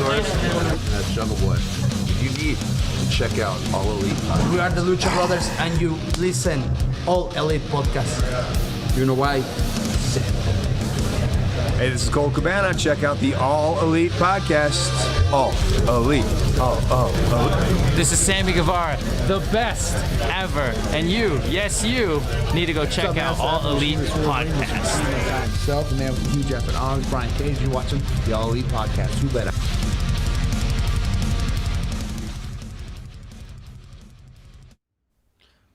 Luchasaurus, and that's Jungle Boy. You need to check out All Elite Podcast. We are the Lucha Brothers, and you listen All Elite Podcast. You know why? Hey, this is Cole Cabana. Check out the All Elite Podcast. All Elite. Elite. This is Sammy Guevara, the best ever. And you, yes you, need to go check out All Elite Podcast. Myself, the man with the huge effort arms, Brian Cage. You're watching the All Elite Podcast. Who better?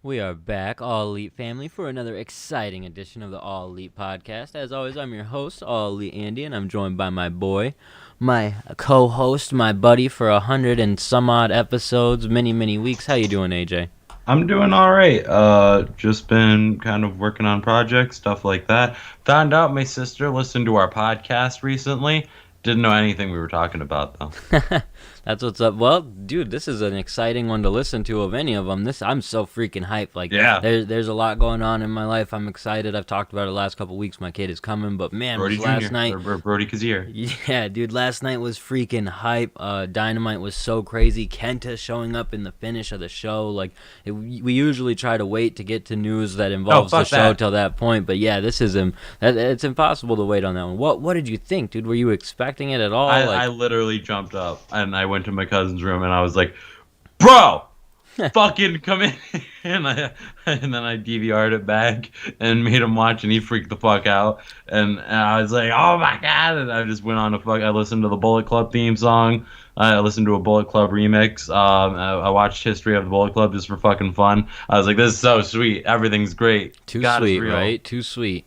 We are back, All Elite family, for another exciting edition of the All Elite Podcast. As always, I'm your host, All Elite Andy, and I'm joined by my boy, my co-host, my buddy for 100 and some odd episodes, many weeks. How you doing, AJ? I'm doing all right. Just been kind of working on projects, stuff like that. Found out my sister listened to our podcast recently. Didn't know anything we were talking about, though. That's what's up. Well, dude, this is an exciting one to listen to of any of them. I'm so freaking hyped. Like, yeah. There's a lot going on in my life. I'm excited. I've talked about it the last couple weeks. My kid is coming, but man, Brody last Jr. night. Or Brody Kazir. Yeah, dude, last night was freaking hype. Dynamite was so crazy. Kenta showing up in the finish of the show. Like, we usually try to wait to get to news that involves the show till that point. But yeah, this is it's impossible to wait on that one. What did you think, dude? Were you expecting it at all? I literally jumped up and I went to my cousin's room and I was like, bro, fucking come in. and then I DVR'd it back and made him watch and he freaked the fuck out. And I was like, oh my God. And I just went on I listened to the Bullet Club theme song. I listened to a Bullet Club remix. I watched History of the Bullet Club just for fucking fun. I was like, this is so sweet. Everything's great. Too God, sweet, right? Too sweet.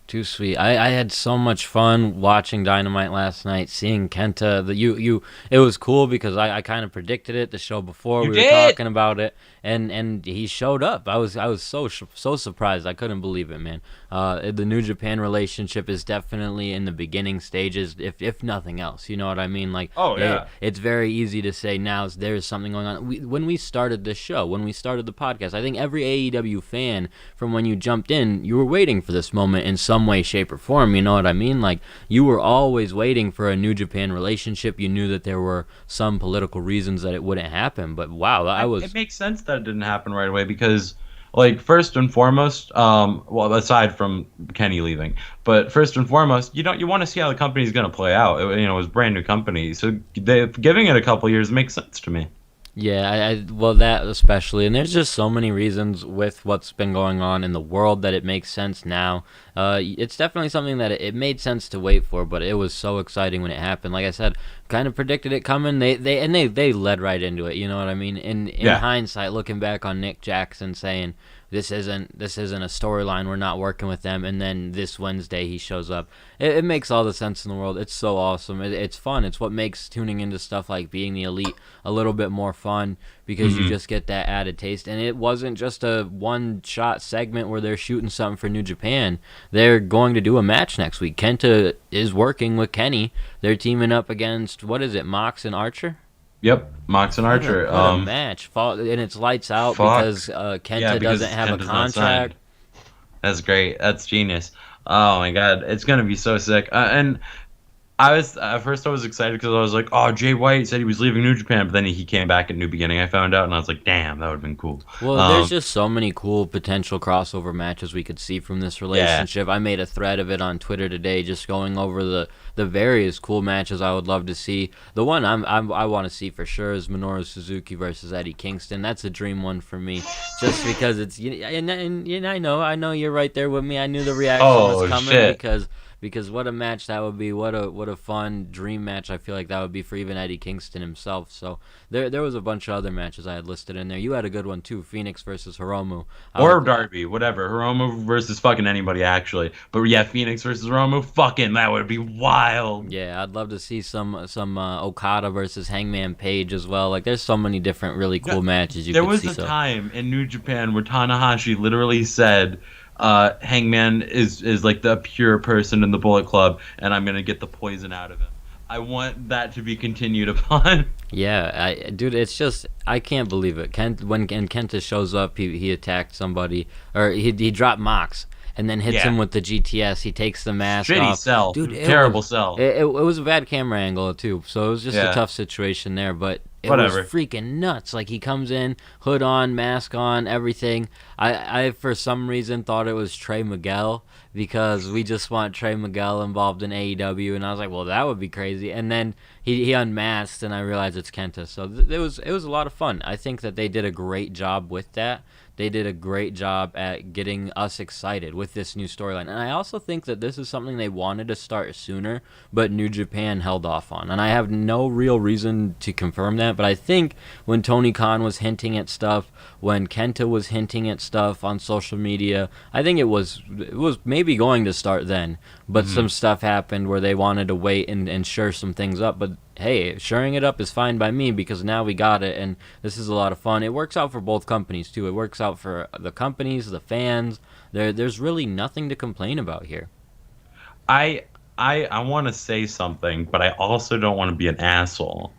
Too sweet. I had so much fun watching Dynamite last night, seeing Kenta. It was cool because I kind of predicted it the show before. We were talking about it, and he showed up. I was so surprised. I couldn't believe it, man. The New Japan relationship is definitely in the beginning stages, if nothing else. You know what I mean? Like, oh yeah, it's very easy to say now there's something going on. When we started the show, when we started the podcast, I think every AEW fan from when you jumped in, you were waiting for this moment in some way, shape, or form. You know what I mean? Like, you were always waiting for a New Japan relationship. You knew that there were some political reasons that it wouldn't happen, but wow, it makes sense that it didn't happen right away because, like, first and foremost, well, aside from Kenny leaving, but first and foremost, you want to see how the company's going to play out. It was a brand new company, so giving it a couple years makes sense to me. Yeah, well, that especially, and there's just so many reasons with what's been going on in the world that it makes sense now. It's definitely something that it made sense to wait for, but it was so exciting when it happened. Like I said, kind of predicted it coming. They led right into it. You know what I mean? In hindsight, looking back on Nick Jackson saying, This isn't a storyline. We're not working with them. And then this Wednesday he shows up. It makes all the sense in the world. It's so awesome. It's fun. It's what makes tuning into stuff like Being the Elite a little bit more fun because you just get that added taste. And it wasn't just a one-shot segment where they're shooting something for New Japan. They're going to do a match next week. Kenta is working with Kenny. They're teaming up against, what is it, Mox and Archer? Yep, Mox and Archer. What a match. And it's lights out because Kenta doesn't have Kenta's a contract. That's great. That's genius. Oh my God, it's gonna be so sick. And at first I was excited because I was like, oh, Jay White said he was leaving New Japan, but then he came back at New Beginning. I found out, and I was like, damn, that would have been cool. Well, there's just so many cool potential crossover matches we could see from this relationship. Yeah. I made a thread of it on Twitter today, just going over the various cool matches I would love to see. The one I want to see for sure is Minoru Suzuki versus Eddie Kingston. That's a dream one for me, just because it's and I know you're right there with me. I knew the reaction was coming because what a match that would be. What a fun dream match I feel like that would be for even Eddie Kingston himself. So there was a bunch of other matches I had listed in there. You had a good one too, Phoenix versus Hiromu. Or Darby, whatever. Hiromu versus fucking anybody, actually. But yeah, Phoenix versus Hiromu, fucking that would be wild. Yeah, I'd love to see some Okada versus Hangman Page as well. Like, there's so many different really cool matches you could see. There was a time in New Japan where Tanahashi literally said, Hangman is like the pure person in the Bullet Club, and I'm gonna get the poison out of him. I want that to be continued upon. Yeah, dude, it's just, I can't believe it. When Kenta shows up, he attacked somebody, or he dropped Mox, and then hits Yeah. him with the GTS. He takes the mask Shitty off. sell. Dude, it Terrible was, sell. It was a bad camera angle too, so it was just Yeah. a tough situation there. But it Whatever. was freaking nuts. Like, he comes in, hood on, mask on, everything. I for some reason thought it was Trey Miguel, because we just want Trey Miguel involved in AEW, and I was like, well, that would be crazy. And then he unmasked, and I realized it's Kenta. So it was a lot of fun. I think that they did a great job with that. They did a great job at getting us excited with this new storyline. And I also think that this is something they wanted to start sooner, but New Japan held off on. And I have no real reason to confirm that, but I think when Tony Khan was hinting at stuff, when Kenta was hinting at stuff on social media, I think it was maybe going to start then. But some stuff happened where they wanted to wait and shore some things up. But hey, shoring it up is fine by me, because now we got it, and this is a lot of fun. It works out for both companies too. It works out for the companies, the fans. There's really nothing to complain about here. I want to say something, but I also don't want to be an asshole.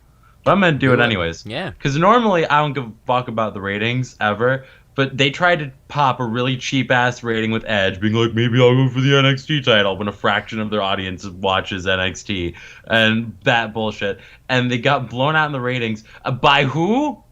But I'm gonna do it anyways. Yeah. Because normally I don't give a fuck about the ratings ever, but they tried to pop a really cheap ass rating with Edge, being like, maybe I'll go for the NXT title, when a fraction of their audience watches NXT, and that bullshit. And they got blown out in the ratings by who?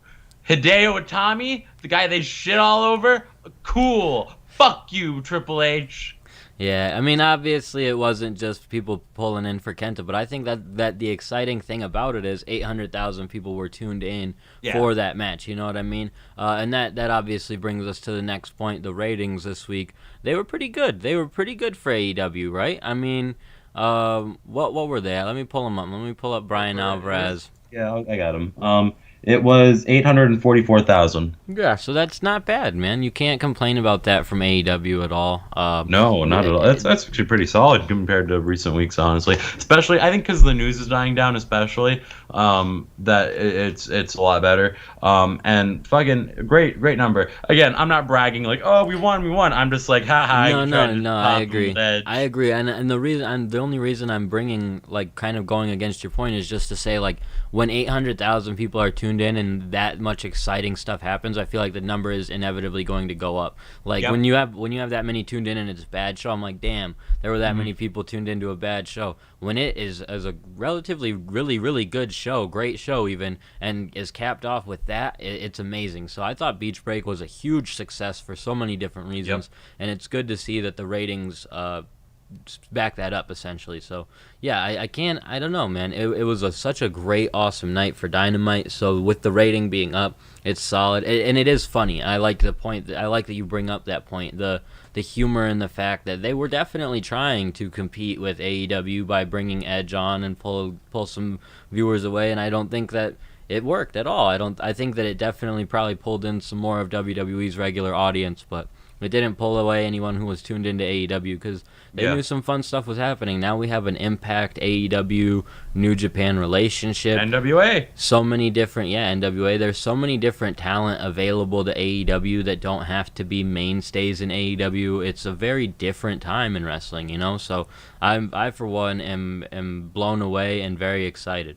Hideo Itami, the guy they shit all over. Cool. Fuck you, Triple H. Yeah, I mean, obviously it wasn't just people pulling in for Kenta, but I think that the exciting thing about it is 800,000 people were tuned in for that match. You know what I mean? And that obviously brings us to the next point. The ratings this week, they were pretty good. They were pretty good for AEW, right? I mean, what were they at? Let me pull them up. Let me pull up Brian Alvarez. Yeah, I got him. It was 844,000. Yeah, so that's not bad, man. You can't complain about that from AEW at all. No, not at all. That's actually pretty solid compared to recent weeks, honestly. Especially, I think, because the news is dying down, especially that it's a lot better. And fucking great number. Again, I'm not bragging like, oh, we won. I'm just like, haha. No, I agree. I agree, and the only reason I'm bringing, like, kind of going against your point is just to say, like, when 800,000 people are tuned in and that much exciting stuff happens, I feel like the number is inevitably going to go up. Like, when you have that many tuned in and it's a bad show, I'm like, damn, there were that many people tuned into a bad show. When it is as a relatively really, really good show, great show even, and is capped off with that, it's amazing. So I thought Beach Break was a huge success for so many different reasons, and it's good to see that the ratings back that up, essentially. So yeah, I don't know, man. It was such a great, awesome night for Dynamite. So with the rating being up, it's solid, and it is funny. I like the point. I like that you bring up that point. The humor in the fact that they were definitely trying to compete with AEW by bringing Edge on and pull some viewers away, and I don't think that it worked at all. I think that it definitely probably pulled in some more of WWE's regular audience, but it didn't pull away anyone who was tuned into AEW, because they knew some fun stuff was happening. Now we have an Impact, AEW, New Japan relationship. NWA. So many different, NWA. There's so many different talent available to AEW that don't have to be mainstays in AEW. It's a very different time in wrestling, you know? So I for one, am blown away and very excited.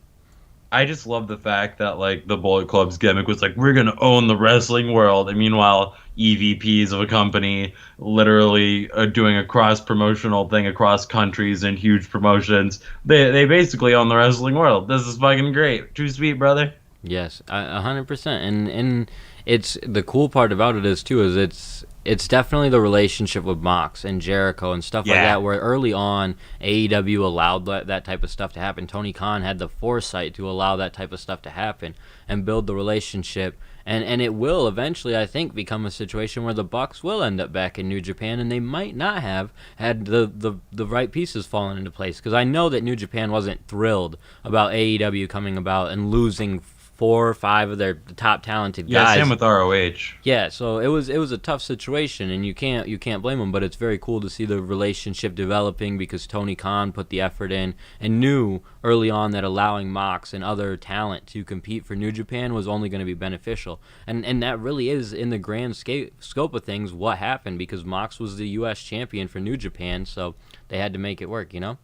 I just love the fact that, like, the Bullet Club's gimmick was like, we're gonna own the wrestling world, and meanwhile EVPs of a company literally doing a cross-promotional thing across countries and huge promotions, they basically own the wrestling world. This is fucking great. Too sweet, brother. Yes, 100%. And it's the cool part about it is it's definitely the relationship with Mox and Jericho and stuff like that, where early on AEW allowed that type of stuff to happen. Tony Khan had the foresight to allow that type of stuff to happen and build the relationship. And it will eventually, I think, become a situation where the Bucks will end up back in New Japan, and they might not have had the right pieces fallen into place. Because I know that New Japan wasn't thrilled about AEW coming about and losing 4 or 5 of their top talented guys. Yeah, same with ROH. Yeah, so it was a tough situation, and you can't blame them. But it's very cool to see the relationship developing, because Tony Khan put the effort in and knew early on that allowing Mox and other talent to compete for New Japan was only going to be beneficial. And that really is, in the grand scope of things, what happened, because Mox was the U.S. champion for New Japan, so they had to make it work, you know?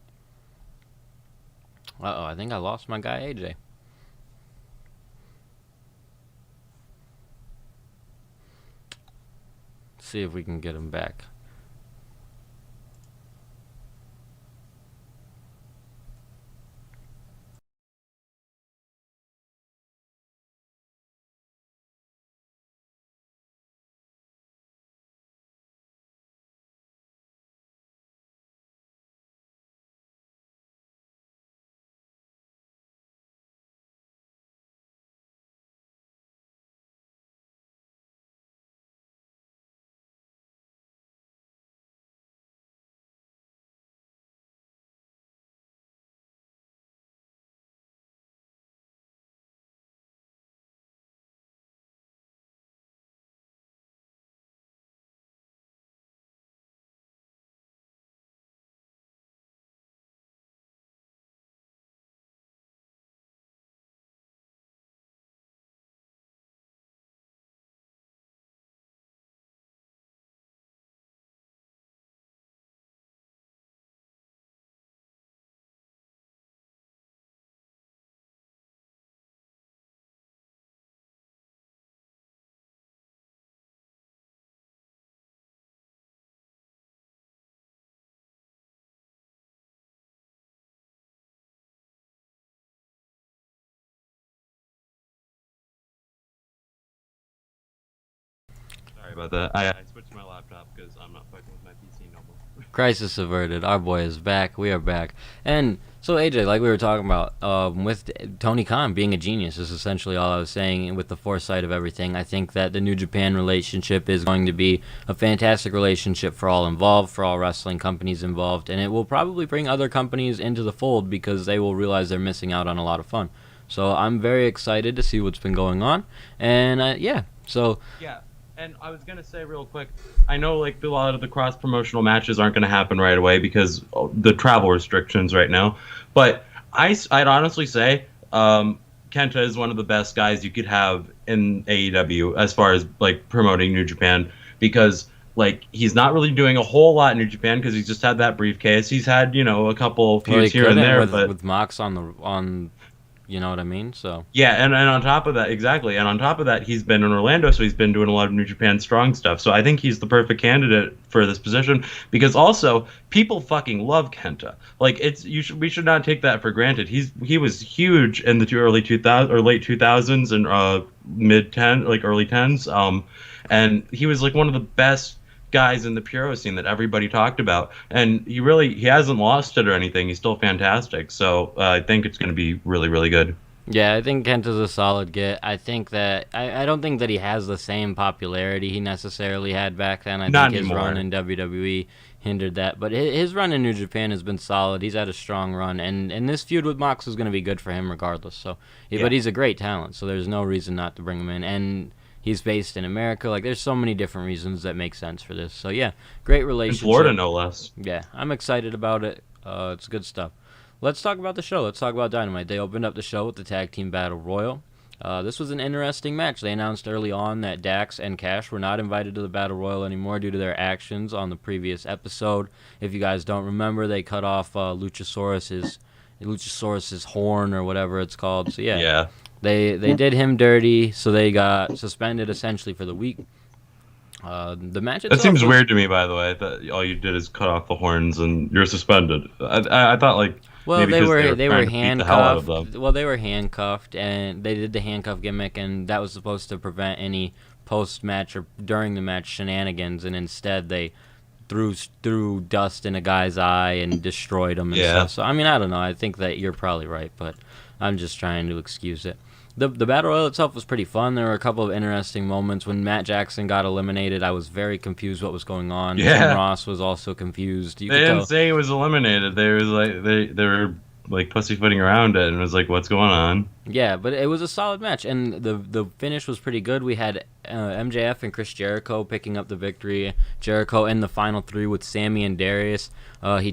Uh-oh, I think I lost my guy AJ. See if we can get him back. about that. I switched to my laptop because I'm not fucking with my PC no more. Crisis averted. Our boy is back. We are back. And so, AJ, like we were talking about, with Tony Khan being a genius is essentially all I was saying. And with the foresight of everything, I think that the New Japan relationship is going to be a fantastic relationship for all involved, for all wrestling companies involved, and it will probably bring other companies into the fold because they will realize they're missing out on a lot of fun. So I'm very excited to see what's been going on, and so Yeah, and I was gonna say real quick, I know like a lot of the cross promotional matches aren't gonna happen right away because the travel restrictions right now. But I'd honestly say Kenta is one of the best guys you could have in AEW as far as like promoting New Japan because like he's not really doing a whole lot in New Japan because he's just had that briefcase. He's had a couple feuds here and there, with Mox on. You know what I mean? So yeah, and on top of that, exactly, and on top of that, he's been in Orlando, so he's been doing a lot of New Japan Strong stuff. So I think he's the perfect candidate for this position because also people fucking love Kenta. Like we should not take that for granted. He was huge in the early 2000s or late 2000s and early 10s, and he was like one of the best guys in the Puro scene that everybody talked about, and he hasn't lost it or anything. He's still fantastic, so I think it's going to be really, really good. Yeah, I think Kenta's a solid get. I think that I don't think that he has the same popularity he necessarily had back then. I Not think his anymore. run in WWE hindered that, but his run in New Japan has been solid. He's had a strong run, and this feud with Mox is going to be good for him regardless. So, Yeah. But he's a great talent, so there's no reason not to bring him in, and he's based in America. Like, there's so many different reasons that make sense for this. So, yeah, great In relationship. Florida, no less. Yeah, I'm excited about it. It's good stuff. Let's talk about the show. Let's talk about Dynamite. They opened up the show with the Tag Team Battle Royal. This was an interesting match. They announced early on that Dax and Cash were not invited to the Battle Royal anymore due to their actions on the previous episode. If you guys don't remember, they cut off Luchasaurus's horn or whatever it's called. So, Yeah. They did him dirty, so they got suspended essentially for the week. The match itself That seems weird to me, by the way. That all you did is cut off the horns and you're suspended. I thought like maybe they were trying to beat the hell out of handcuffed. them. Well, they were handcuffed, and they did the handcuff gimmick, and that was supposed to prevent any post-match or during the match shenanigans, and instead they threw dust in a guy's eye and destroyed him and Yeah. stuff. So I mean, I don't know. I think that you're probably right, but I'm just trying to excuse it. The Battle Royal itself was pretty fun. There were a couple of interesting moments. When Matt Jackson got eliminated, I was very confused what was going on. Yeah. Jim Ross was also confused. They didn't say he was eliminated. They were like pussyfooting around it, and it was like, what's going on? Yeah, but it was a solid match, and the finish was pretty good. We had MJF and Chris Jericho picking up the victory. Jericho in the final three with Sammy and Darius. He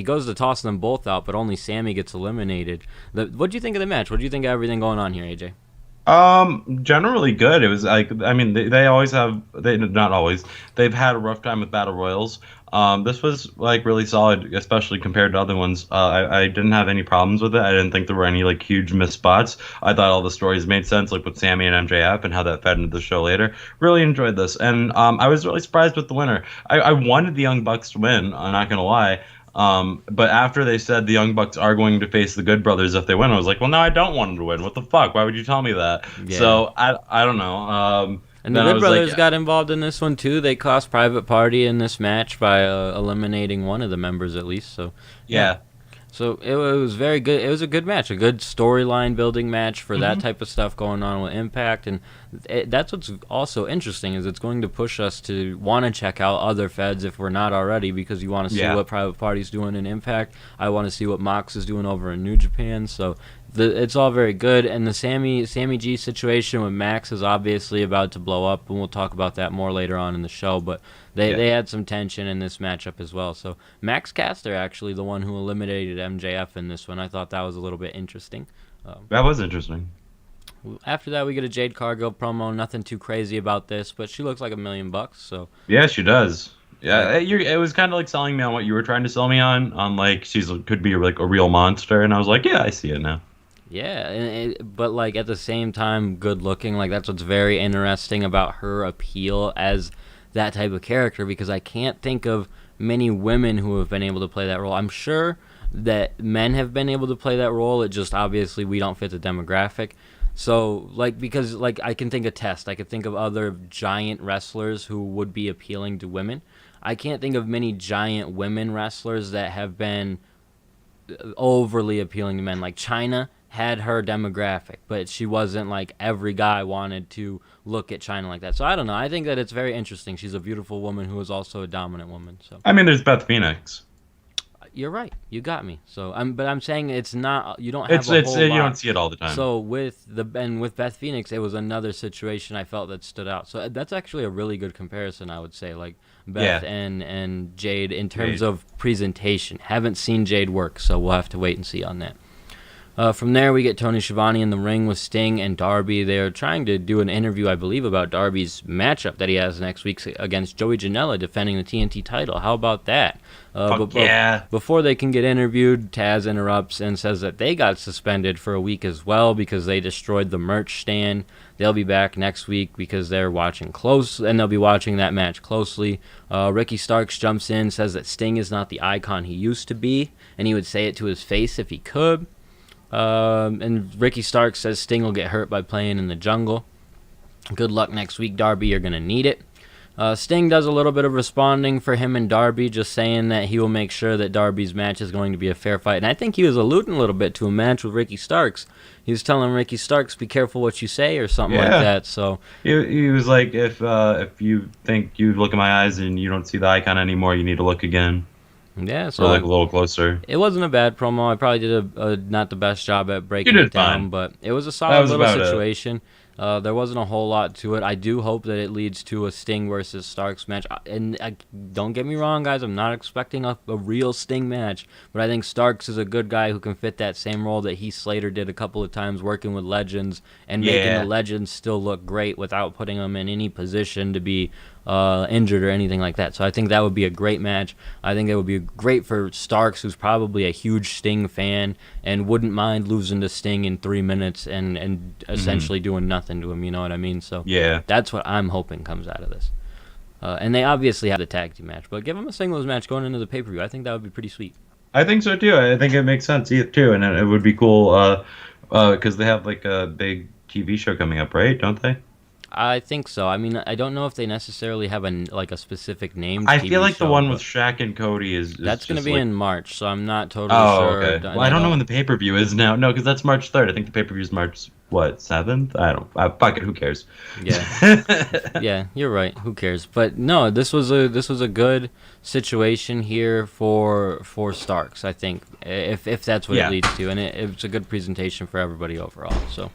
goes to toss them both out, but only Sammy gets eliminated. What do you think of the match? What do you think of everything going on here, AJ? Generally good. It was like, I mean, they always have, not always, they've had a rough time with battle royals. This was like really solid, especially compared to other ones. I didn't have any problems with it. I didn't think there were any like huge missed spots. I thought all the stories made sense, like with Sammy and MJF and how that fed into the show later. Really enjoyed this, and I was really surprised with the winner. I wanted the Young Bucks to win. I'm not gonna lie. But after they said the Young Bucks are going to face the Good Brothers if they win, I was like, well, no, I don't want them to win. What the fuck? Why would you tell me that? Yeah. So I don't know. And the then I Good was Brothers like, got involved in this one too. They cost Private Party in this match by eliminating one of the members at least. So yeah. So it was very good. It was a good match, a good storyline building match for that type of stuff going on with Impact, and that's what's also interesting is it's going to push us to want to check out other feds if we're not already, because you want to see what Private Party's doing in Impact. I want to see what Mox is doing over in New Japan. So it's all very good, and the Sammy G situation with Max is obviously about to blow up, and we'll talk about that more later on in the show. But they had some tension in this matchup as well. So Max Caster actually the one who eliminated MJF in this one. I thought that was a little bit interesting. That was interesting. After that, we get a Jade Cargill promo. Nothing too crazy about this, but she looks like $1 million. So Yeah, she does. Yeah, it was kind of like selling me on what you were trying to sell me on like could be like a real monster, and I was like, yeah, I see it now. yeah, but like at the same time, good looking. Like that's what's very interesting about her appeal as that type of character, because I can't think of many women who have been able to play that role. I'm sure that men have been able to play that role. It just obviously we don't fit the demographic. So, like, because, like, I can think of Test. I could think of other giant wrestlers who would be appealing to women. I can't think of many giant women wrestlers that have been overly appealing to men. Like, China had her demographic, but she wasn't, like, every guy wanted to look at China like that. So, I don't know. I think that it's very interesting. She's a beautiful woman who is also a dominant woman. So, I mean, there's Beth Phoenix. you're right. You got me. So, but I'm saying it's not. You don't have It's a whole you lot. don't see it all the time. So with Beth Phoenix, it was another situation I felt that stood out. So that's actually a really good comparison, I would say. Like Beth and Jade in terms of presentation. Haven't seen Jade work, so we'll have to wait and see on that. From there, we get Tony Schiavone in the ring with Sting and Darby. They're trying to do an interview, I believe, about Darby's matchup that he has next week against Joey Janela defending the TNT title. How about that? Before they can get interviewed, Taz interrupts and says that they got suspended for a week as well because they destroyed the merch stand. They'll be back next week because they're watching close, and they'll be watching that match closely. Ricky Starks jumps in, says that Sting is not the icon he used to be, and he would say it to his face if he could. And Ricky Starks says Sting will get hurt by playing in the jungle. Good luck next week, Darby. You're going to need it. Sting does a little bit of responding for him and Darby, just saying that he will make sure that Darby's match is going to be a fair fight. And I think he was alluding a little bit to a match with Ricky Starks. He was telling Ricky Starks, be careful what you say or something like that. So he was like, if you think you look in my eyes and you don't see the icon anymore, you need to look again. Yeah, so or like a little closer. It wasn't a bad promo. I probably did a not the best job at breaking it down, but it was a solid little situation. There wasn't a whole lot to it. I do hope that it leads to a Sting versus Starks match. And don't get me wrong, guys. I'm not expecting a real Sting match, but I think Starks is a good guy who can fit that same role that Heath Slater did a couple of times, working with legends and making the legends still look great without putting them in any position to be injured or anything like that. So I think that would be a great match. I think it would be great for Starks, who's probably a huge Sting fan and wouldn't mind losing to Sting in 3 minutes and essentially doing nothing to him, you know what I mean? So that's what I'm hoping comes out of this. And they obviously have the tag team match, but give them a singles match going into the pay-per-view. I think that would be pretty sweet. I think so too. I think it makes sense too, and it would be cool because they have like a big TV show coming up, right? Don't they? I think so. I mean, I don't know if they necessarily have a specific name. I feel like the one with Shaq and Cody is that's going to be in March, so I'm not totally sure. Okay. Well, I don't know when the pay-per-view is now. No, because that's March 3rd. I think the pay-per-view is March 7th. Fuck it. Who cares? Yeah, yeah, you're right. Who cares? But no, this was a good situation here for Starks. I think if that's what it leads to, and it's a good presentation for everybody overall. So,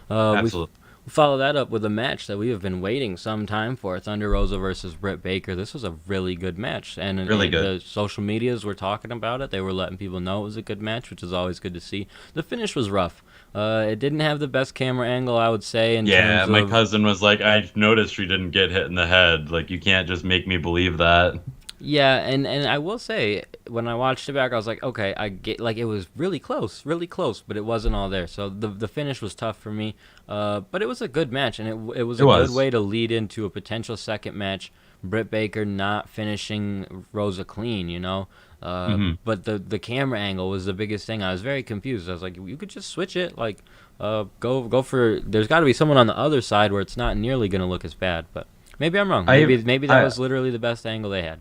absolutely. We'll follow that up with a match that we have been waiting some time for: Thunder Rosa versus Britt Baker. This was a really good match, and really good. The social medias were talking about it. They were letting people know it was a good match, which is always good to see. The finish was rough. It didn't have the best camera angle, I would say. My cousin was like, I noticed she didn't get hit in the head. Like, you can't just make me believe that. Yeah, and I will say, when I watched it back, I was like, okay, I get, like, it was really close, but it wasn't all there. So the finish was tough for me, but it was a good match, and it was a good way to lead into a potential second match. Britt Baker not finishing Rosa clean, you know. But the camera angle was the biggest thing. I was very confused. I was like, you could just switch it, like, go for. There's got to be someone on the other side where it's not nearly going to look as bad. But maybe I'm wrong. Maybe that was literally the best angle they had.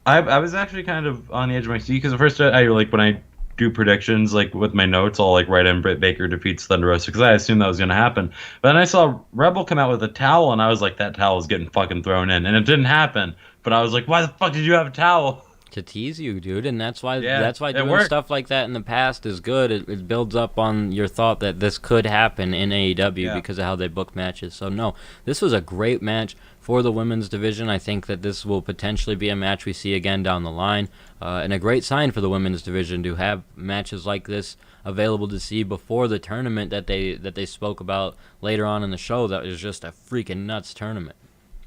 I was actually kind of on the edge of my seat because at first I like when I do predictions like with my notes, I'll like write in Britt Baker defeats Thunder Rosa because I assumed that was going to happen. But then I saw Rebel come out with a towel and I was like, that towel is getting fucking thrown in, and it didn't happen. But I was like, why the fuck did you have a towel? To tease you, dude, and that's why doing stuff like that in the past is good. It builds up on your thought that this could happen in AEW because of how they book matches. So no, this was a great match for the women's division. I think that this will potentially be a match we see again down the line, and a great sign for the women's division to have matches like this available to see before the tournament that they spoke about later on in the show. That was just a freaking nuts tournament.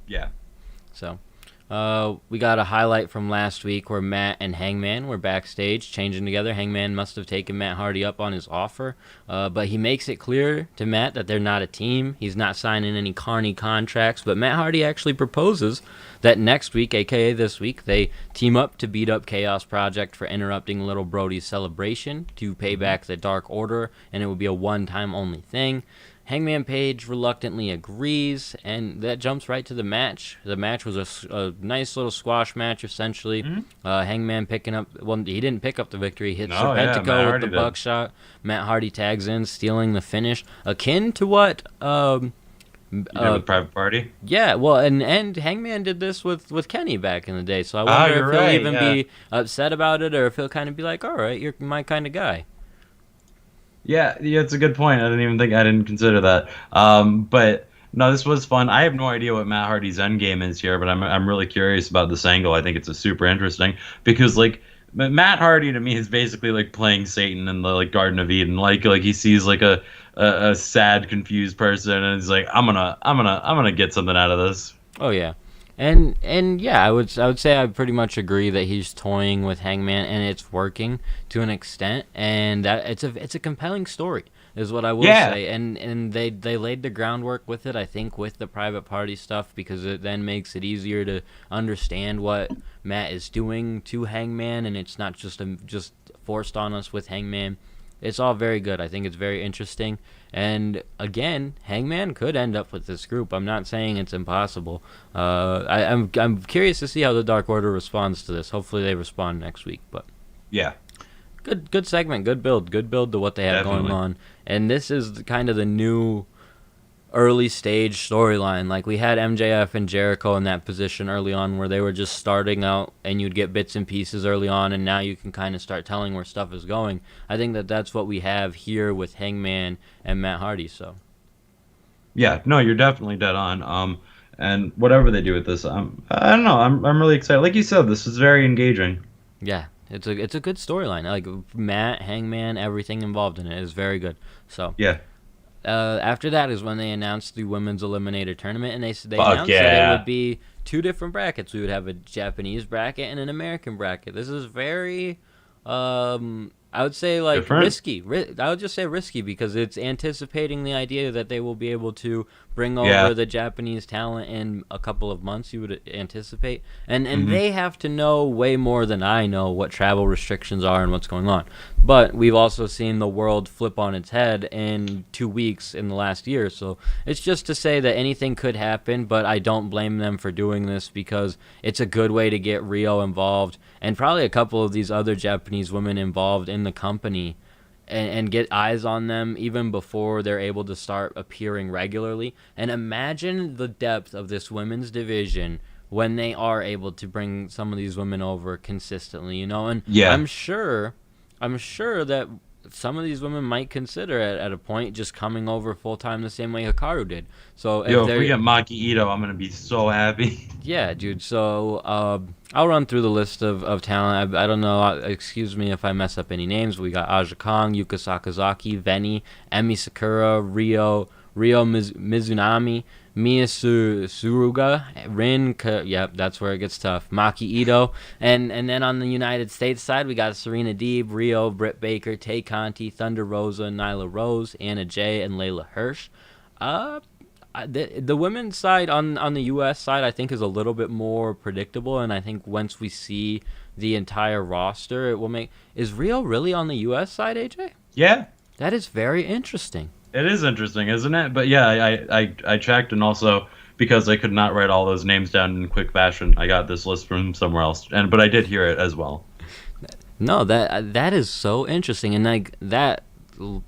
Yeah. So. We got a highlight from last week where Matt and Hangman were backstage changing together. Hangman must have taken Matt Hardy up on his offer, but he makes it clear to Matt that they're not a team. He's not signing any carny contracts, but Matt Hardy actually proposes that next week, aka this week, they team up to beat up Chaos Project for interrupting Little Brody's celebration to pay back the Dark Order, and it would be a one-time only thing. Hangman Page reluctantly agrees, and that jumps right to the match. The match was a nice little squash match, essentially. Hangman picking up, well, he didn't pick up the victory. He hit No, yeah, Matt Serpentico with Hardy the did. buckshot. Matt Hardy tags in, stealing the finish, akin to what With Private Party. yeah, well, and Hangman did this with Kenny back in the day, so I wonder you're if he'll right, even yeah. be upset about it, or if he'll kind of be like, all right, you're my kind of guy. Yeah, it's a good point. I didn't consider that. But no, this was fun. I have no idea what Matt Hardy's end game is here, but I'm really curious about this angle. I think it's a super interesting because like Matt Hardy to me is basically like playing Satan in the like Garden of Eden. Like he sees like a sad, confused person, and he's like, I'm gonna get something out of this. Oh yeah, and yeah, I would say I pretty much agree that he's toying with Hangman, and it's working to an extent, and that it's a compelling story is what I will Yeah. say, and they laid the groundwork with it, I think, with the Private Party stuff, because it then makes it easier to understand what Matt is doing to Hangman, and it's not just forced on us with Hangman. It's all very good. I think it's very interesting. And again, Hangman could end up with this group. I'm not saying it's impossible. I'm curious to see how the Dark Order responds to this. Hopefully they respond next week. But Yeah. good segment, good build to what they have going Definitely. on. And this is kind of the new early stage storyline. Like we had MJF and Jericho in that position early on where they were just starting out and you'd get bits and pieces early on, and now you can kind of start telling where stuff is going. I think that's what we have here with Hangman and Matt Hardy. So Yeah, no, you're definitely dead on. And whatever they do with this, I don't know. I'm really excited. Like you said, this is very engaging. yeah, it's a good storyline. Like Matt, Hangman, everything involved in it is very good. So Yeah. after that is when they announced the women's eliminator tournament, and they Fuck announced that yeah. it would be two different brackets. We would have a Japanese bracket and an American bracket. This is very, I would say like Different? risky. I would just say risky because it's anticipating the idea that they will be able to bring over Yeah. the Japanese talent in a couple of months. You would anticipate, and Mm-hmm. they have to know way more than I know what travel restrictions are and what's going on. But we've also seen the world flip on its head in 2 weeks in the last year. So it's just to say that anything could happen, but I don't blame them for doing this because it's a good way to get Rio involved and probably a couple of these other Japanese women involved in the company and get eyes on them even before they're able to start appearing regularly. And imagine the depth of this women's division when they are able to bring some of these women over consistently, you know? And Yeah. I'm sure that some of these women might consider at a point just coming over full time the same way Hikaru did. So Yo, if they're- we get Maki Ito, I'm gonna be so happy. yeah, dude. So I'll run through the list of talent. I don't know. Excuse me if I mess up any names. We got Aja Kong, Yuka Sakazaki, Veni, Emi Sakura, Rio Mizunami, Mia Suruga, Rin. Yep, that's where it gets tough. Maki Ito, and then on the United States side, we got Serena Deeb, Rio, Britt Baker, Tay Conti, Thunder Rosa, Nyla Rose, Anna Jay, and Layla Hirsch. The women's side on the U.S. side, I think, is a little bit more predictable, and I think once we see the entire roster, it will make. Is Rio really on the U.S. side, AJ? Yeah, That is very interesting. it is interesting, isn't it? But yeah, I checked, and also because I could not write all those names down in quick fashion, I got this list from somewhere else. But I did hear it as well. No, that is so interesting, and like that.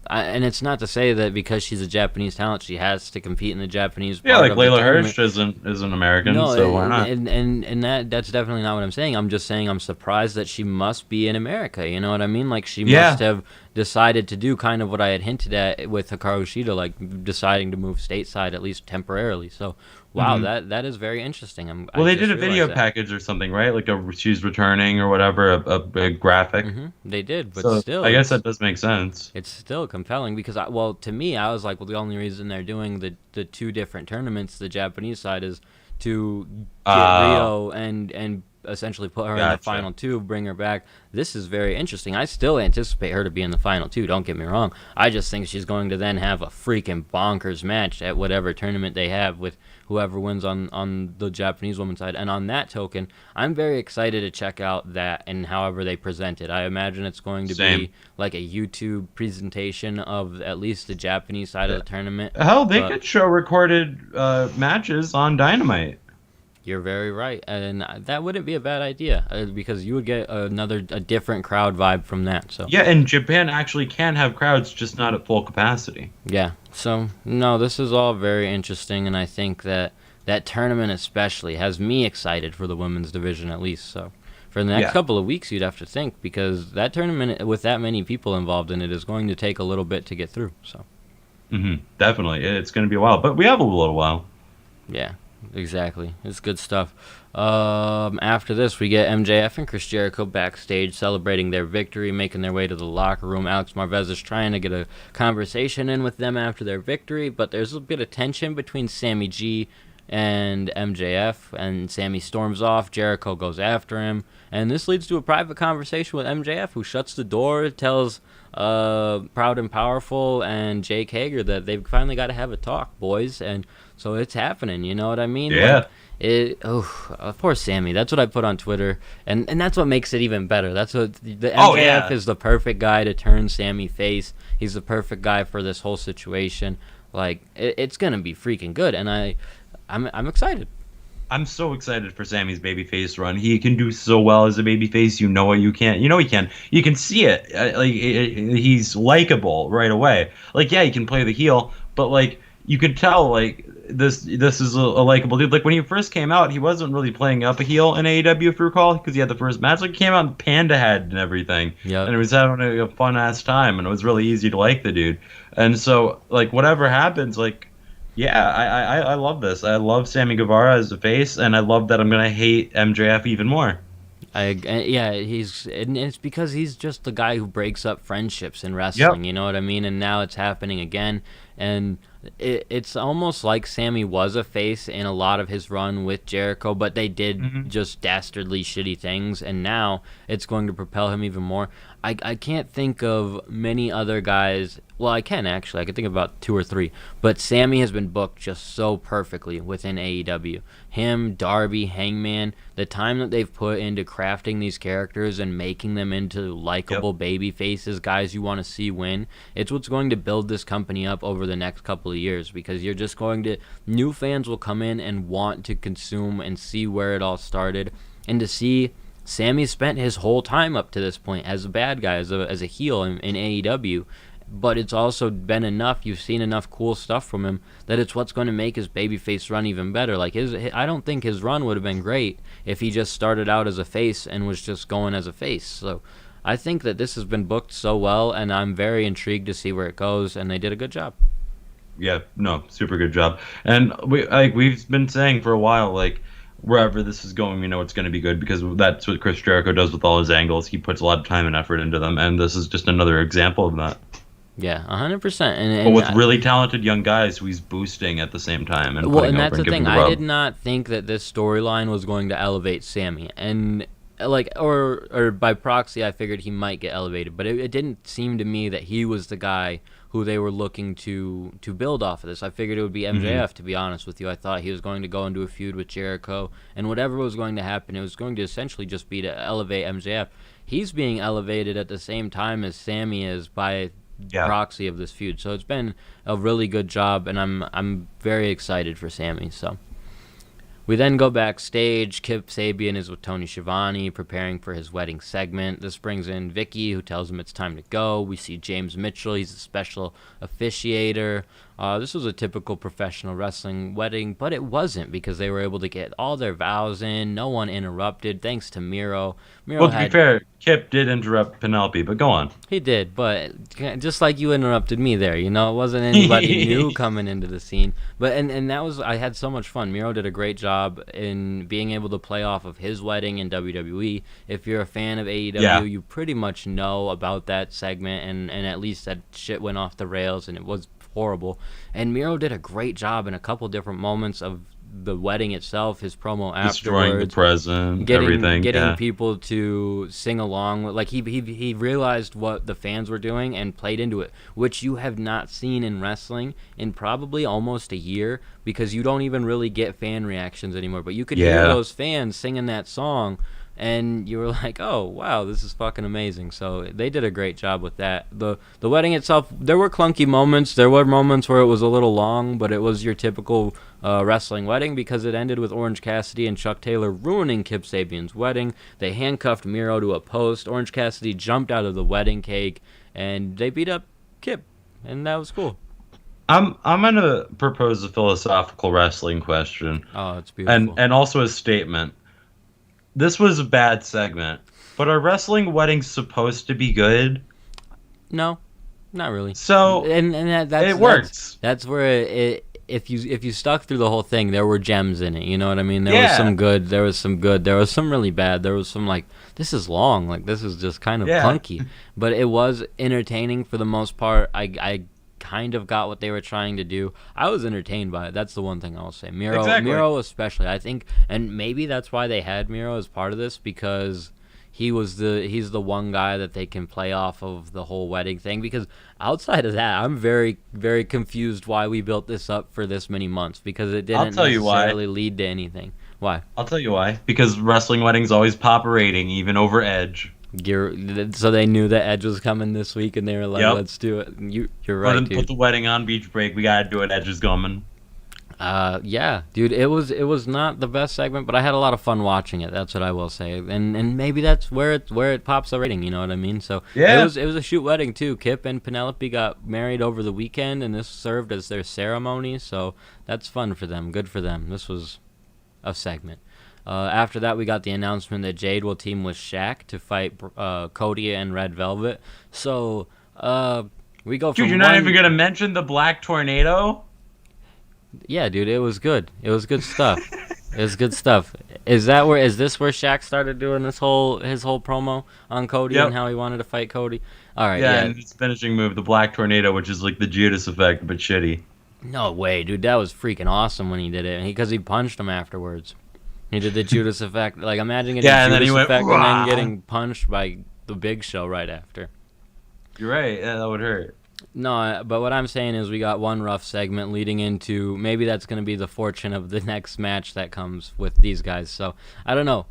And it's not to say that because she's a Japanese talent, she has to compete in the Japanese. Yeah, part like of the Layla tournament. Hirsch isn't American, No, so why not? And that's definitely not what I'm saying. I'm just saying I'm surprised that she must be in America. You know what I mean? Like she Yeah. must have decided to do kind of what I had hinted at with Hikaru Shida, like deciding to move stateside at least temporarily. So, wow, that is very interesting. Well, I they did just a video realized that. package or something, right? Like she's returning or whatever, a graphic. They did, but So still, I guess it's- that does make sense. It's still compelling because, to me, I was like, well, the only reason they're doing the two different tournaments, the Japanese side, is to get Oh. Rio and essentially put her in the Gotcha. final two, bring her back. This is very interesting. I still anticipate her to be in the final two. Don't get me wrong. I just think she's going to then have a freaking bonkers match at whatever tournament they have with whoever wins on the Japanese women's side. And on that token, I'm very excited to check out that and however they present it. I imagine it's going to Same. be like a YouTube presentation of at least the Japanese side of the tournament. Hell, they But- could show recorded matches on Dynamite. You're very right, and that wouldn't be a bad idea because you would get a different crowd vibe from that. So Yeah, and Japan actually can have crowds, just not at full capacity. yeah, so no, this is all very interesting, and I think that that tournament especially has me excited for the women's division at least. So for the next Yeah. couple of weeks, you'd have to think because that tournament with that many people involved in it is going to take a little bit to get through. So Definitely, it's going to be a while, but we have a little while. yeah. Exactly. It's good stuff. After this, we get MJF and Chris Jericho backstage celebrating their victory, making their way to the locker room. Alex Marvez is trying to get a conversation in with them after their victory, but there's a bit of tension between Sammy G and MJF, and Sammy storms off. Jericho goes after him, and this leads to a private conversation with MJF, who shuts the door, tells Proud and Powerful and Jake Hager that they've finally got to have a talk, boys, and so it's happening. You know what I mean? Yeah. Poor Sammy. That's what I put on Twitter, and that's what makes it even better. That's what the MJF Oh, yeah. is the perfect guy to turn Sammy face. He's the perfect guy for this whole situation. Like it's gonna be freaking good, and I'm excited. I'm so excited for Sammy's babyface run. He can do so well as a babyface. You know what? You can't. You know he can. You can see it. He's likable right away. Like, yeah, he can play the heel, but like you could tell, like this is a likable dude. Like when he first came out, he wasn't really playing up a heel in AEW, if you recall, because he had the first match. Like he came out in Panda Head and everything, Yep. and he was having a fun ass time, and it was really easy to like the dude. And so, like whatever happens, like. Yeah, I love this. I love Sammy Guevara as a face, and I love that I'm gonna hate MJF even more. And it's because he's just the guy who breaks up friendships in wrestling. Yep. You know what I mean? And now it's happening again, and it's almost like Sammy was a face in a lot of his run with Jericho, but they did just dastardly shitty things, and now it's going to propel him even more. I can't think of many other guys. Well, I can actually. I can think of about 2 or 3. But Sammy has been booked just so perfectly within AEW. Him, Darby, Hangman, the time that they've put into crafting these characters and making them into likable baby faces, guys you want to see win, it's what's going to build this company up over the next couple of years, because you're just going to, new fans will come in and want to consume and see where it all started, and to see Sammy spent his whole time up to this point as a bad guy, as a heel in AEW, but it's also been enough. You've seen enough cool stuff from him that it's what's going to make his babyface run even better. Like I don't think his run would have been great if he just started out as a face and was just going as a face. So I think that this has been booked so well, and I'm very intrigued to see where it goes, and they did a good job. Yeah, no, super good job. And we've been saying for a while, like wherever this is going, we know it's going to be good, because that's what Chris Jericho does with all his angles. He puts a lot of time and effort into them, and this is just another example of that. Yeah, 100%. But with really talented young guys who he's boosting at the same time and putting that's over the and giving thing. the I rub. did not think that this storyline was going to elevate Sammy, and or by proxy, I figured he might get elevated. But it didn't seem to me that he was the guy who they were looking to build off of this. I figured it would be MJF, to be honest with you. I thought he was going to go into a feud with Jericho, and whatever was going to happen, it was going to essentially just be to elevate MJF. He's being elevated at the same time as Sammy is by proxy of this feud. So it's been a really good job, and I'm very excited for Sammy. So we then go backstage. Kip Sabian is with Tony Schiavone preparing for his wedding segment. This brings in Vicky, who tells him it's time to go. We see James Mitchell. He's a special officiator. This was a typical professional wrestling wedding, but it wasn't, because they were able to get all their vows in. No one interrupted, thanks to Miro. Well, to be fair, Kip did interrupt Penelope, but go on. He did, but just like you interrupted me there, it wasn't anybody new coming into the scene. But and that was, I had so much fun. Miro did a great job in being able to play off of his wedding in WWE. If you're a fan of AEW, you pretty much know about that segment, and at least that shit went off the rails, and it was horrible. And Miro did a great job in a couple different moments of the wedding itself, his promo Destroying the afterwards, present, getting everything. getting Yeah. people to sing along. Like he realized what the fans were doing and played into it, which you have not seen in wrestling in probably almost a year, because you don't even really get fan reactions anymore. But you could hear Yeah. those fans singing that song, and you were like, oh wow, this is fucking amazing. So they did a great job with that. The wedding itself, there were clunky moments. There were moments where it was a little long, but it was your typical wrestling wedding, because it ended with Orange Cassidy and Chuck Taylor ruining Kip Sabian's wedding. They handcuffed Miro to a post. Orange Cassidy jumped out of the wedding cake, and they beat up Kip, and that was cool. I'm gonna propose a philosophical wrestling question, Oh, it's beautiful. and also a statement. This was a bad segment, but are wrestling weddings supposed to be good? No, not really. So And that's it works. That's where if you stuck through the whole thing, there were gems in it. You know what I mean? There was Yeah. some good. There was some good. There was some really bad. There was some like, this is long. Like, this is just kind of Yeah. clunky. But it was entertaining for the most part. I kind of got what they were trying to do. I was entertained by it. That's the one thing I'll say. Exactly. Miro especially, I think, and maybe that's why they had Miro as part of this, because he's the one guy that they can play off of the whole wedding thing. Because outside of that, I'm very, very confused why we built this up for this many months, because it didn't tell you why. necessarily lead to anything. Why? I'll tell you why. Because wrestling weddings always pop a rating, even over Edge. So they knew that Edge was coming this week, and they were like, Yep. let's do it. You're right, Put dude. the wedding on beach break. We gotta do it. Edge is coming. Yeah, dude, it was not the best segment, but I had a lot of fun watching it. That's what I will say, and maybe that's where it pops a rating. You know what I mean? So Yeah. it was a shoot wedding too. Kip and Penelope got married over the weekend, and this served as their ceremony. So that's fun for them. Good for them. This was a segment. After that, we got the announcement that Jade will team with Shaq to fight Cody and Red Velvet. So we go from Dude, you're not one- even gonna mention the Black Tornado? Yeah, dude, it was good. It was good stuff. It was good stuff. Is this where Shaq started doing his whole promo on Cody Yep. and how he wanted to fight Cody? All right, Yeah, yeah. and his finishing move, the Black Tornado, which is like the Judas effect, but shitty. No way, dude. That was freaking awesome when he did it, because he punched him afterwards. He did the Judas effect. Like, imagine getting Yeah, and Judas then he went, effect and "Rah!" then getting punched by the Big Show right after. You're right. Yeah, that would hurt. No, but what I'm saying is we got one rough segment leading into, maybe that's going to be the fortune of the next match that comes with these guys. So I don't know.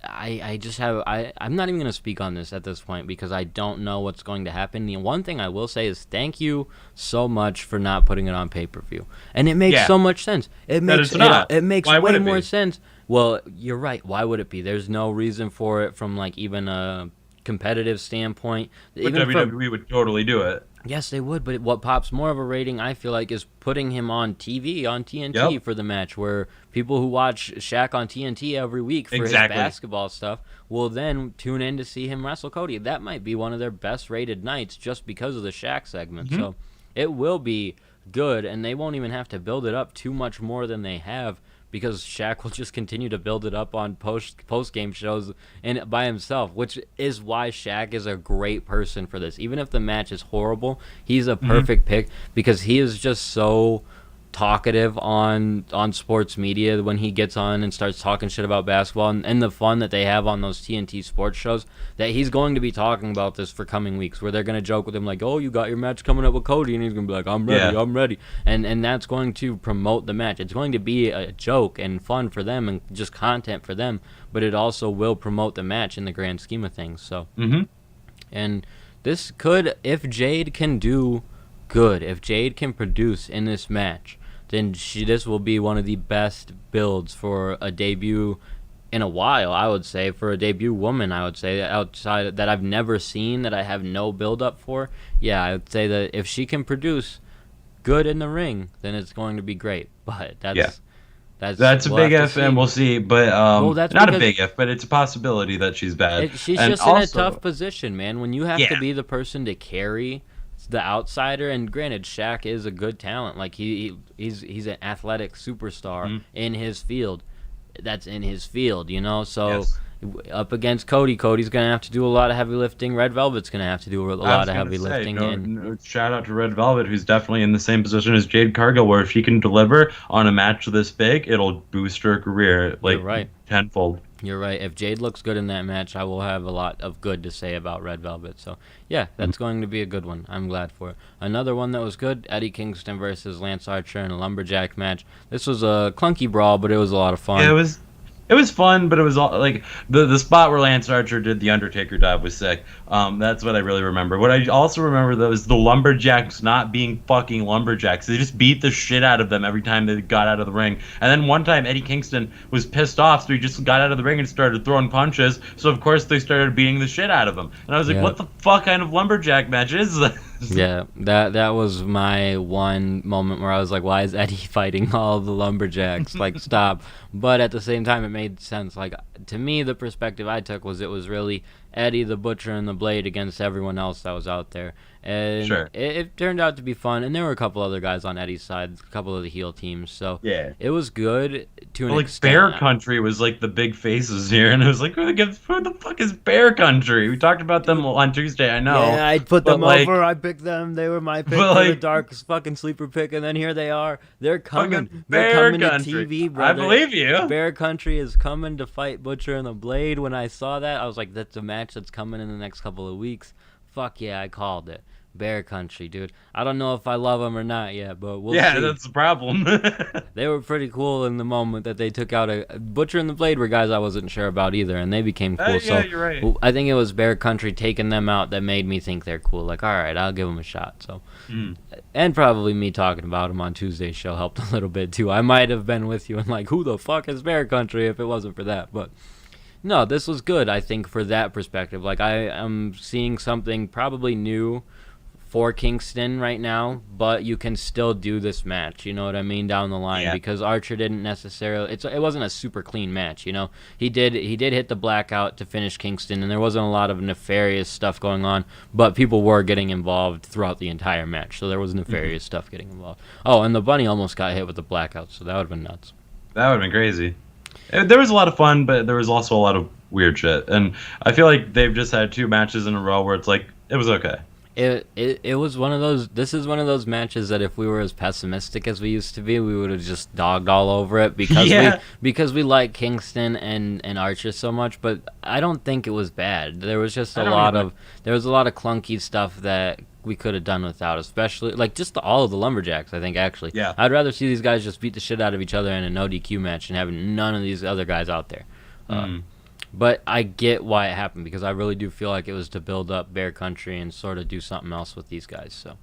I just have I'm not even going to speak on this at this point, because I don't know what's going to happen. The one thing I will say is thank you so much for not putting it on pay-per-view, and it makes Yeah. so much sense. It makes it's not. it makes Why would way it more be? sense. Well, you're right. Why would it be? There's no reason for it from like even a competitive standpoint. But Even from, WWE would totally do it. yes, they would, but what pops more of a rating, I feel like, is putting him on TV, on TNT Yep. for the match, where people who watch Shaq on TNT every week for Exactly. his basketball stuff will then tune in to see him wrestle Cody. That might be one of their best rated nights just because of the Shaq segment. Mm-hmm. So it will be good, and they won't even have to build it up too much more than they have, because Shaq will just continue to build it up on post game shows and by himself, which is why Shaq is a great person for this. Even if the match is horrible, he's a perfect pick, because he is just so talkative on sports media when he gets on and starts talking shit about basketball, and the fun that they have on those TNT sports shows, that he's going to be talking about this for coming weeks, where they're going to joke with him like, oh, you got your match coming up with Cody, and he's going to be like, I'm ready, Yeah. I'm ready, and that's going to promote the match. It's going to be a joke and fun for them and just content for them, but it also will promote the match in the grand scheme of things. So Mm-hmm. and this could, if Jade can do good, if Jade can produce in this match, then this will be one of the best builds for a debut in a while, I would say, for a debut woman, I would say, outside that I've never seen, that I have no build up for. Yeah, I would say that if she can produce good in the ring, then it's going to be great. But that's Yeah. that's a we'll big have to if, see. and we'll see. But that's not a because- big if, but it's a possibility that she's bad. She's And just in a also- tough position, man. When you have to Yeah. be the person to carry the outsider, and granted, Shaq is a good talent. Like he's an athletic superstar Mm-hmm. in his field. That's in his field, you know. So Yes. up against Cody. Cody's going to have to do a lot of heavy lifting. Red Velvet's going to have to do a lot of heavy lifting. Shout out to Red Velvet, who's definitely in the same position as Jade Cargill, where if she can deliver on a match this big, it'll boost her career tenfold. You're right. If Jade looks good in that match, I will have a lot of good to say about Red Velvet. So, yeah, that's going to be a good one. I'm glad for it. Another one that was good, Eddie Kingston versus Lance Archer in a lumberjack match. This was a clunky brawl, but it was a lot of fun. Yeah, it was fun, but it was all like the spot where Lance Archer did the Undertaker dive was sick. That's what I really remember. What I also remember though is the lumberjacks not being fucking lumberjacks. They just beat the shit out of them every time they got out of the ring. And then one time Eddie Kingston was pissed off, so he just got out of the ring and started throwing punches. So of course they started beating the shit out of him. And I was like, what the fuck kind of lumberjack match is this? Yeah, that was my one moment where I was like, why is Eddie fighting all the lumberjacks? Like, stop. But at the same time, it made sense. Like, to me, the perspective I took was it was really Eddie, the Butcher, and the Blade against everyone else that was out there. And it turned out to be fun. And there were a couple other guys on Eddie's side, a couple of the heel teams. So it was good to an extent. Bear Country was like the big faces here. And it was like, who the fuck is Bear Country? We talked about them on Tuesday, I know. Yeah, I put them over. I picked them. They were my pick for the dark fucking sleeper pick. And then here they are. They're coming. They're coming to TV, brother. I believe you. Bear Country is coming to fight Butcher and the Blade. When I saw that, I was like, that's a match that's coming in the next couple of weeks. Fuck yeah, I called it. Bear Country, dude. I don't know if I love them or not yet, but we'll see. Yeah, that's the problem. They were pretty cool in the moment that they took out a Butcher and the Blade were guys I wasn't sure about either, and they became cool. Yeah, you're right. I think it was Bear Country taking them out that made me think they're cool. Like, all right, I'll give them a shot. So, and probably me talking about them on Tuesday's show helped a little bit too. I might have been with you and like, who the fuck is Bear Country if it wasn't for that, but. No, this was good, I think, for that perspective. Like, I am seeing something probably new for Kingston right now, but you can still do this match, you know what I mean, down the line, because Archer didn't necessarily, it wasn't a super clean match, you know. He did hit the blackout to finish Kingston, and there wasn't a lot of nefarious stuff going on, but people were getting involved throughout the entire match, so there was nefarious stuff getting involved. Oh, and the bunny almost got hit with the blackout, so that would have been nuts. That would have been crazy. There was a lot of fun, but there was also a lot of weird shit. And I feel like they've just had 2 matches in a row where it's like, it was okay. It was one of those, this is one of those matches that if we were as pessimistic as we used to be, we would have just dogged all over it because we like Kingston and Archer so much, but I don't think it was bad. There was just a lot of clunky stuff that we could have done without, especially like just all of the lumberjacks. I think actually, I'd rather see these guys just beat the shit out of each other in a no DQ match and have none of these other guys out there. But I get why it happened because I really do feel like it was to build up Bear Country and sort of do something else with these guys. So.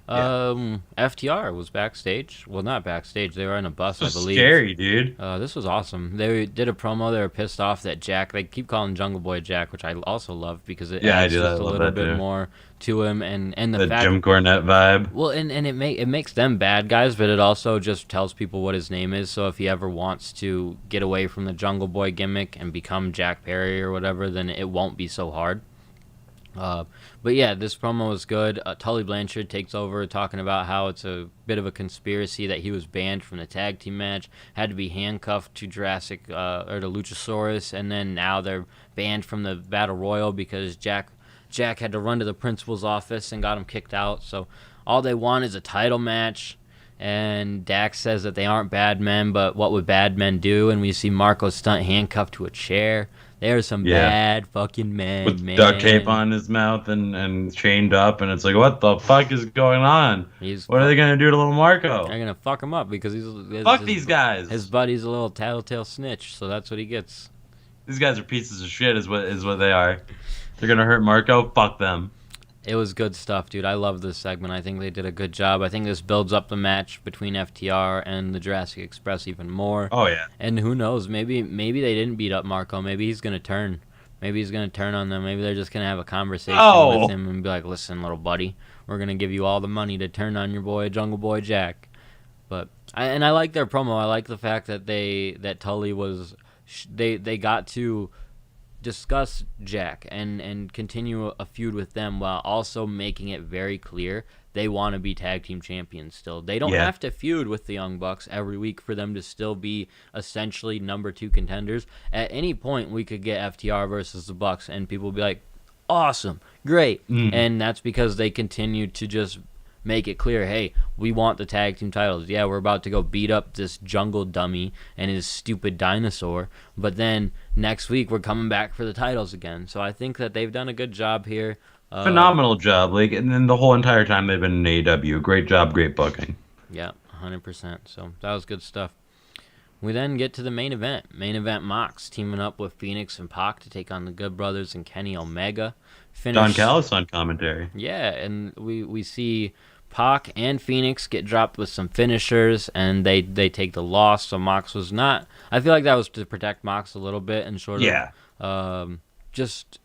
FTR was backstage. Well, not backstage. They were in a bus, I believe. Scary, dude. This was awesome. They did a promo. They were pissed off that Jack. They keep calling Jungle Boy Jack, which I also love because it adds just a little bit more to him and the fact, Jim Cornette vibe. Well, and it makes them bad guys, but it also just tells people what his name is. So if he ever wants to get away from the Jungle Boy gimmick and become Jack Perry or whatever, then it won't be so hard. But yeah, this promo was good. Tully Blanchard takes over talking about how it's a bit of a conspiracy that he was banned from the tag team match, had to be handcuffed to Jurassic or to Luchasaurus, and then now they're banned from the Battle Royal because Jack had to run to the principal's office and got him kicked out. So all they want is a title match. And Dax says that they aren't bad men, but what would bad men do? And we see Marco Stunt handcuffed to a chair. There's some bad fucking men, with man. duct tape on his mouth and chained up, and it's like, what the fuck is going on? What are they gonna do to little Marco? They're gonna fuck him up because these guys. His buddy's a little tattletale snitch, so that's what he gets. These guys are pieces of shit, is what they are. They're gonna hurt Marco. Fuck them. It was good stuff, dude. I love this segment. I think they did a good job. I think this builds up the match between FTR and the Jurassic Express even more. Oh, yeah. And who knows? Maybe they didn't beat up Marco. Maybe he's going to turn. Maybe he's going to turn on them. Maybe they're just going to have a conversation with him and be like, listen, little buddy, we're going to give you all the money to turn on your boy, Jungle Boy Jack. But I like their promo. I like the fact that Tully was... They got to discuss Jack and continue a feud with them while also making it very clear they want to be tag team champions still. They don't have to feud with the Young Bucks every week for them to still be essentially number 2 contenders. At any point, we could get FTR versus the Bucks, and people will be like, awesome, great. And that's because they continue to just make it clear, hey, we want the tag team titles. Yeah, we're about to go beat up this jungle dummy and his stupid dinosaur, but then next week we're coming back for the titles again. So I think that they've done a good job here. Phenomenal job, like, and then the whole entire time they've been in AEW. Great job, great booking. Yeah, 100%. So that was good stuff. We then get to the main event. Main event Mox teaming up with Phoenix and Pac to take on the Good Brothers and Kenny Omega. Don Callis on commentary. Yeah, and we see Pac and Phoenix get dropped with some finishers, and they take the loss. So Mox was not. I feel like that was to protect Mox a little bit and sort of just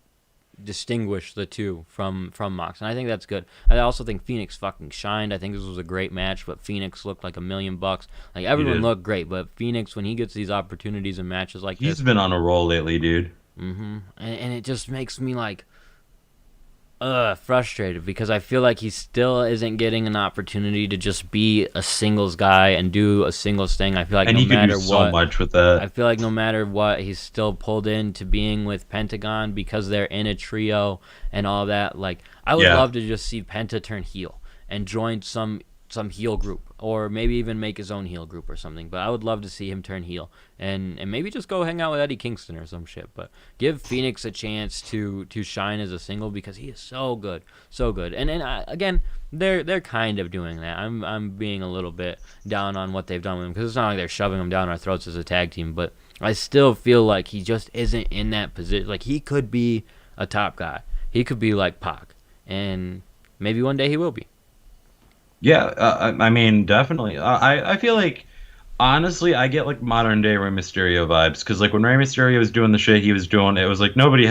distinguish the two from Mox, and I think that's good. I also think Phoenix fucking shined. I think this was a great match, but Phoenix looked like $1,000,000. Like, everyone looked great, but Phoenix, when he gets these opportunities in matches like this, he's been on a roll lately, dude. And it just makes me like frustrated, because I feel like he still isn't getting an opportunity to just be a singles guy and do a singles thing. I feel like he can do so much with that. I feel like no matter what, he's still pulled into being with Pentagon because they're in a trio and all that. Like, I would love to just see Penta turn heel and join some heel group, or maybe even make his own heel group or something. But I would love to see him turn heel and maybe just go hang out with Eddie Kingston or some shit. But give Phoenix a chance to shine as a single, because he is so good, so good. And again, they're kind of doing that. I'm being a little bit down on what they've done with him, because it's not like they're shoving him down our throats as a tag team. But I still feel like he just isn't in that position. Like, he could be a top guy. He could be like Pac, and maybe one day he will be. Yeah, I mean, definitely. I feel like, honestly, I get like modern day Rey Mysterio vibes, because like when Rey Mysterio was doing the shit he was doing, it was like nobody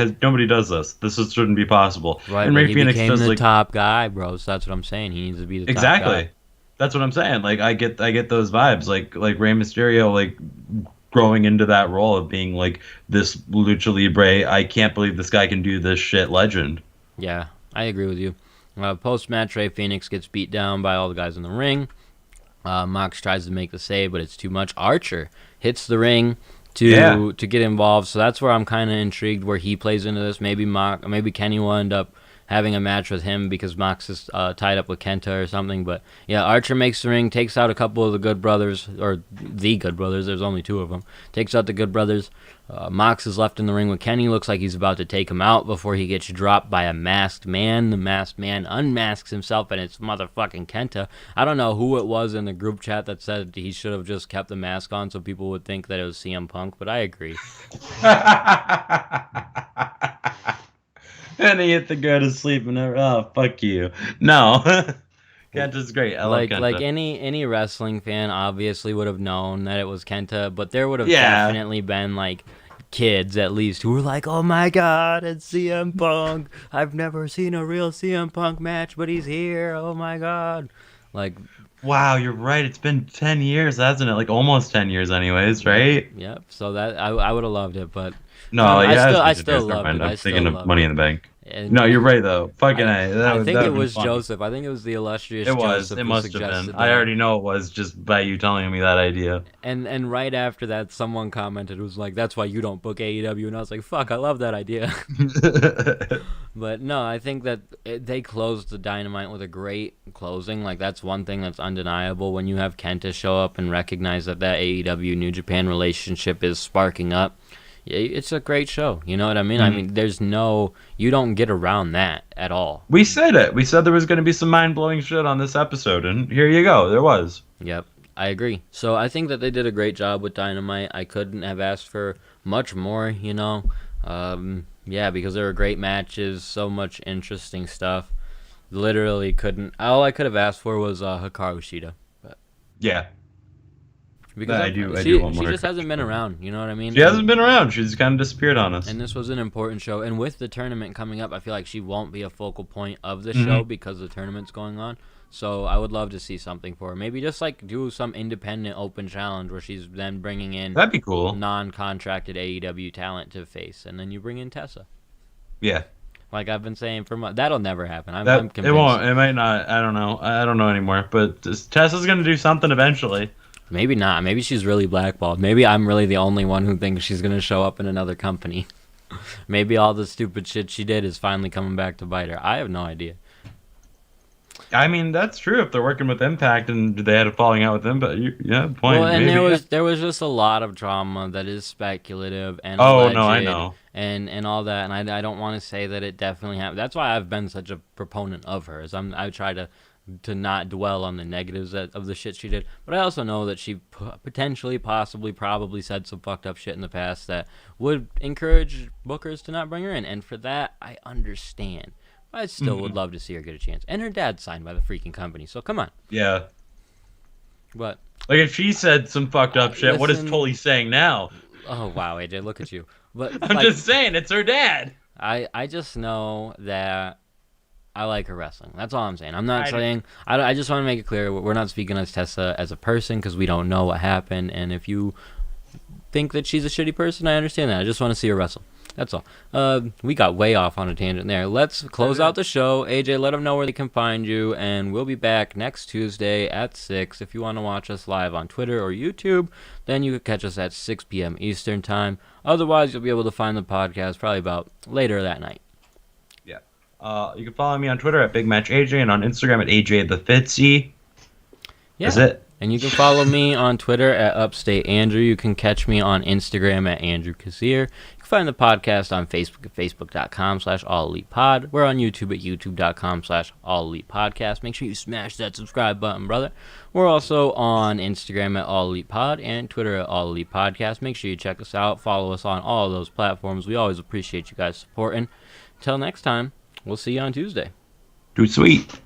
does this. This shouldn't be possible. Right, and but Rey he Phoenix became does, the like, top guy, bro. So that's what I'm saying. He needs to be the top exactly. guy. That's what I'm saying. Like, I get those vibes. Like Rey Mysterio, like, growing into that role of being like this lucha libre, I can't believe this guy can do this shit legend. Yeah, I agree with you. Post-match, Rey Phoenix gets beat down by all the guys in the ring. Mox tries to make the save, but it's too much. Archer hits the ring to get involved, so that's where I'm kind of intrigued where he plays into this. Maybe Kenny will end up having a match with him because Mox is tied up with Kenta or something. But yeah, Archer makes the ring, takes out a couple of the Good Brothers, or the Good Brothers. There's only 2 of them. Takes out the Good Brothers. Mox is left in the ring with Kenny. Looks like he's about to take him out before he gets dropped by a masked man. The masked man unmasks himself, and it's motherfucking Kenta. I don't know who it was in the group chat that said he should have just kept the mask on so people would think that it was CM Punk, but I agree. And he hit the go to sleep and fuck you. No. Kenta's great. I love Kenta. Like any wrestling fan obviously would have known that it was Kenta, but there would have definitely been like kids at least who were like, "Oh my god, it's CM Punk. I've never seen a real CM Punk match, but he's here. Oh my god." Like, wow, you're right. It's been 10 years, hasn't it? Like almost 10 years anyways, right? Yep. So that I would have loved it, but no, I still loved it. I'm thinking of Money in the Bank. No, you're right though. Fucking I think it was Joseph. I think it was the illustrious Joseph. It must have been. I already know it was just by you telling me that idea. And right after that, someone commented, it was like, "That's why you don't book AEW." And I was like, "Fuck, I love that idea." But no, I think that they closed the Dynamite with a great closing. Like, that's one thing that's undeniable. When you have Kenta show up and recognize that AEW New Japan relationship is sparking up, it's a great show. You know what I mean? Mm-hmm. I mean, you don't get around that at all. We said it. We said there was going to be some mind-blowing shit on this episode, and here you go. There was. Yep, I agree. So I think that they did a great job with Dynamite. I couldn't have asked for much more, you know. Yeah, because there were great matches, so much interesting stuff. Literally couldn't. All I could have asked for was Hikaru Shida. But yeah. Because I do she just hasn't been around, you know what I mean? She hasn't been around. She's kind of disappeared on us. And this was an important show. And with the tournament coming up, I feel like she won't be a focal point of the show because the tournament's going on. So I would love to see something for her. Maybe just like do some independent open challenge where she's then bringing in that'd be cool. Non-contracted AEW talent to face, and then you bring in Tessa. Yeah. Like I've been saying for months. That'll never happen. I'm That convinced. it won't. It might not. I don't know. I don't know anymore. But Tessa's gonna do something eventually. Maybe not. Maybe she's really blackballed. Maybe I'm really the only one who thinks she's gonna show up in another company. Maybe all the stupid shit she did is finally coming back to bite her. I have no idea. I mean, that's true if they're working with Impact and they had a falling out with them. But yeah, point. Well, and maybe. there was just a lot of drama that is speculative and Oh, alleged no, I know. and all that, and I don't want to say that it definitely happened. That's why I've been such a proponent of her. Is I try to not dwell on the negatives of the shit she did, but I also know that she potentially, possibly, probably said some fucked up shit in the past that would encourage bookers to not bring her in, and for that I understand. I still would love to see her get a chance. And her dad's signed by the freaking company, so come on. Yeah. But Like if she said some fucked up shit, what is listen- Tully saying now? oh wow, AJ, look at you. But I'm like, just saying, it's her dad. I just know that I like her wrestling. That's all I'm saying. I'm not I saying I just want to make it clear we're not speaking as Tessa as a person because we don't know what happened. And if you think that she's a shitty person, I understand that. I just want to see her wrestle. That's all. We got way off on a tangent there. Let's close out the show. AJ, let them know where they can find you, and we'll be back next Tuesday at 6. If you want to watch us live on Twitter or YouTube, then you can catch us at 6 p.m. Eastern Time. Otherwise, you'll be able to find the podcast probably about later that night. Yeah. You can follow me on Twitter at BigMatchAJ and on Instagram at AJTheFitzy. Yeah. That's it. And you can follow me on Twitter at Upstate Andrew. You can catch me on Instagram at Andrew Kazir. You can find the podcast on Facebook at Facebook.com/AllElitePod. We're on YouTube at YouTube.com/AllElitePodcast. Make sure you smash that subscribe button, brother. We're also on Instagram at AllElitePod and Twitter at AllElitePodcast. Make sure you check us out. Follow us on all of those platforms. We always appreciate you guys supporting. Until next time, we'll see you on Tuesday. Too sweet.